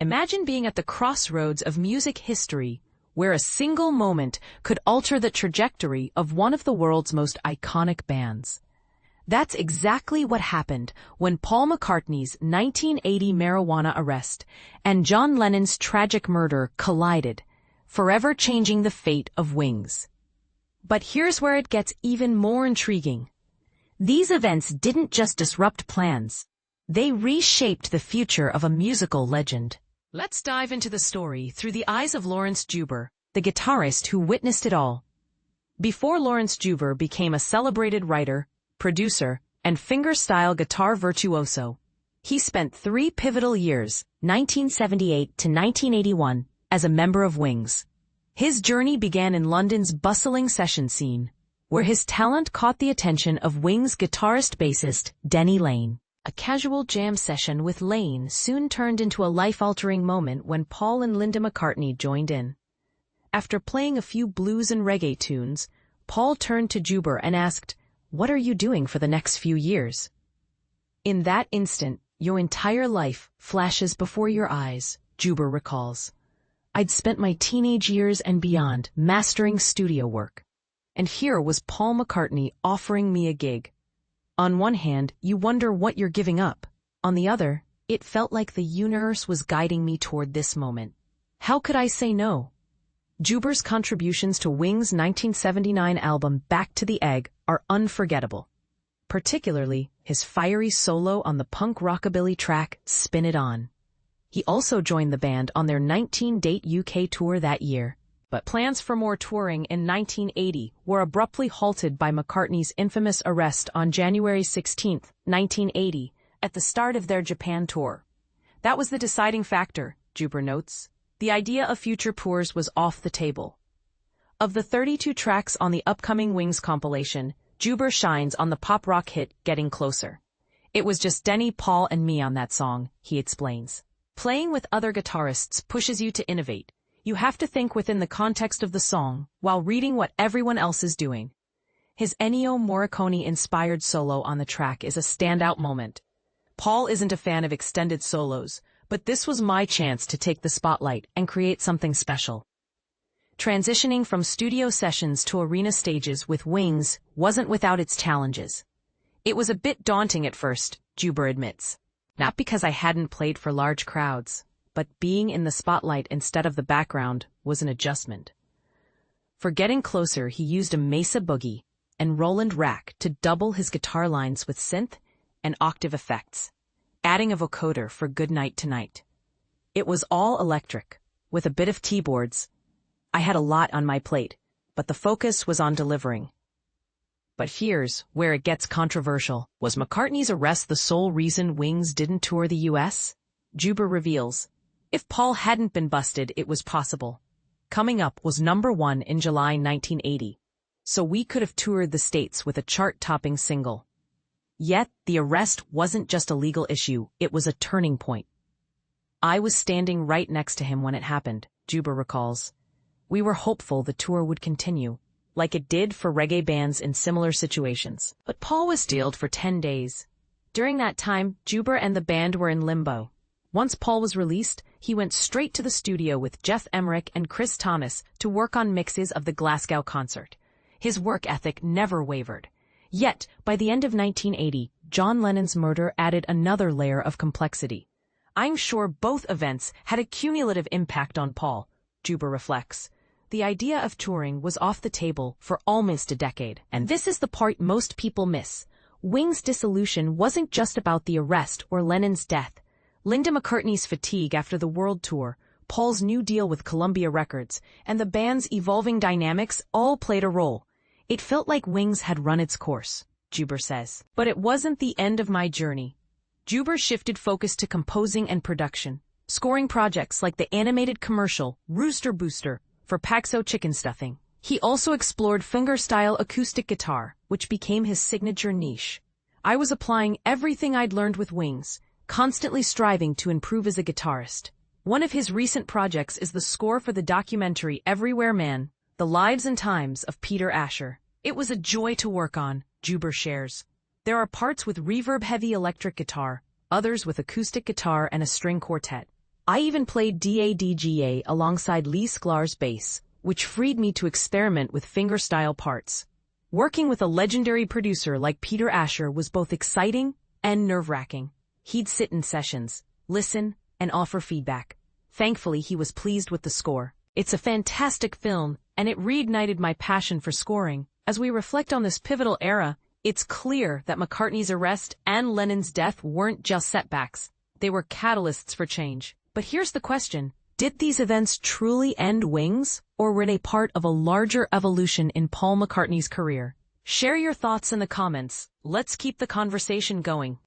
Imagine being at the crossroads of music history, where a single moment could alter the trajectory of one of the world's most iconic bands. That's exactly what happened when Paul McCartney's 1980 marijuana arrest and John Lennon's tragic murder collided, forever changing the fate of Wings. But here's where it gets even more intriguing. These events didn't just disrupt plans. They reshaped the future of a musical legend. Let's dive into the story through the eyes of Laurence Juber, the guitarist who witnessed it all. Before Laurence Juber became a celebrated writer, producer, and fingerstyle guitar virtuoso, he spent 3 pivotal years, 1978 to 1981, as a member of Wings. His journey began in London's bustling session scene, where his talent caught the attention of Wings guitarist-bassist Denny Laine. A casual jam session with Laine soon turned into a life-altering moment when Paul and Linda McCartney joined in. After playing a few blues and reggae tunes, Paul turned to Juber and asked, "What are you doing for the next few years?" In that instant, your entire life flashes before your eyes, Juber recalls. I'd spent my teenage years and beyond mastering studio work. And here was Paul McCartney offering me a gig. On one hand, you wonder what you're giving up. On the other, it felt like the universe was guiding me toward this moment. How could I say no? Juber's contributions to Wings' 1979 album Back to the Egg are unforgettable. Particularly, his fiery solo on the punk rockabilly track Spin It On. He also joined the band on their 19-date UK tour that year. But plans for more touring in 1980 were abruptly halted by McCartney's infamous arrest on January 16, 1980, at the start of their Japan tour. That was the deciding factor, Juber notes. The idea of future tours was off the table. Of the 32 tracks on the upcoming Wings compilation, Juber shines on the pop-rock hit Getting Closer. It was just Denny, Paul, and me on that song, he explains. Playing with other guitarists pushes you to innovate. You have to think within the context of the song, while reading what everyone else is doing. His Ennio Morricone-inspired solo on the track is a standout moment. Paul isn't a fan of extended solos, but this was my chance to take the spotlight and create something special. Transitioning from studio sessions to arena stages with Wings wasn't without its challenges. It was a bit daunting at first, Juber admits. Not because I hadn't played for large crowds, but being in the spotlight instead of the background was an adjustment. For Getting Closer, he used a Mesa Boogie and Roland Rack to double his guitar lines with synth and octave effects, adding a vocoder for Good Night Tonight. It was all electric, with a bit of keyboards. I had a lot on my plate, but the focus was on delivering. But here's where it gets controversial. Was McCartney's arrest the sole reason Wings didn't tour the US? Juber reveals, if Paul hadn't been busted, it was possible. Coming Up was #1 in July 1980, so we could have toured the States with a chart-topping single. Yet, the arrest wasn't just a legal issue, it was a turning point. I was standing right next to him when it happened, Juber recalls. We were hopeful the tour would continue, like it did for reggae bands in similar situations. But Paul was jailed for 10 days. During that time, Juber and the band were in limbo. Once Paul was released, he went straight to the studio with Jeff Emerick and Chris Thomas to work on mixes of the Glasgow concert. His work ethic never wavered. Yet, by the end of 1980, John Lennon's murder added another layer of complexity. I'm sure both events had a cumulative impact on Paul, Juber reflects. The idea of touring was off the table for almost a decade. And this is the part most people miss. Wings' dissolution wasn't just about the arrest or Lennon's death. Linda McCartney's fatigue after the world tour, Paul's new deal with Columbia Records, and the band's evolving dynamics all played a role. It felt like Wings had run its course, Juber says. But it wasn't the end of my journey. Juber shifted focus to composing and production, scoring projects like the animated commercial Rooster Booster for Paxo chicken stuffing. He also explored fingerstyle acoustic guitar, which became his signature niche. I was applying everything I'd learned with Wings, constantly striving to improve as a guitarist. One of his recent projects is the score for the documentary Everywhere Man, The Lives and Times of Peter Asher. It was a joy to work on, Juber shares. There are parts with reverb-heavy electric guitar, others with acoustic guitar and a string quartet. I even played DADGA alongside Lee Sklar's bass, which freed me to experiment with fingerstyle parts. Working with a legendary producer like Peter Asher was both exciting and nerve-wracking. He'd sit in sessions, listen, and offer feedback. Thankfully, he was pleased with the score. It's a fantastic film, and it reignited my passion for scoring. As we reflect on this pivotal era, it's clear that McCartney's arrest and Lennon's death weren't just setbacks. They were catalysts for change. But here's the question. Did these events truly end Wings, or were they part of a larger evolution in Paul McCartney's career? Share your thoughts in the comments. Let's keep the conversation going.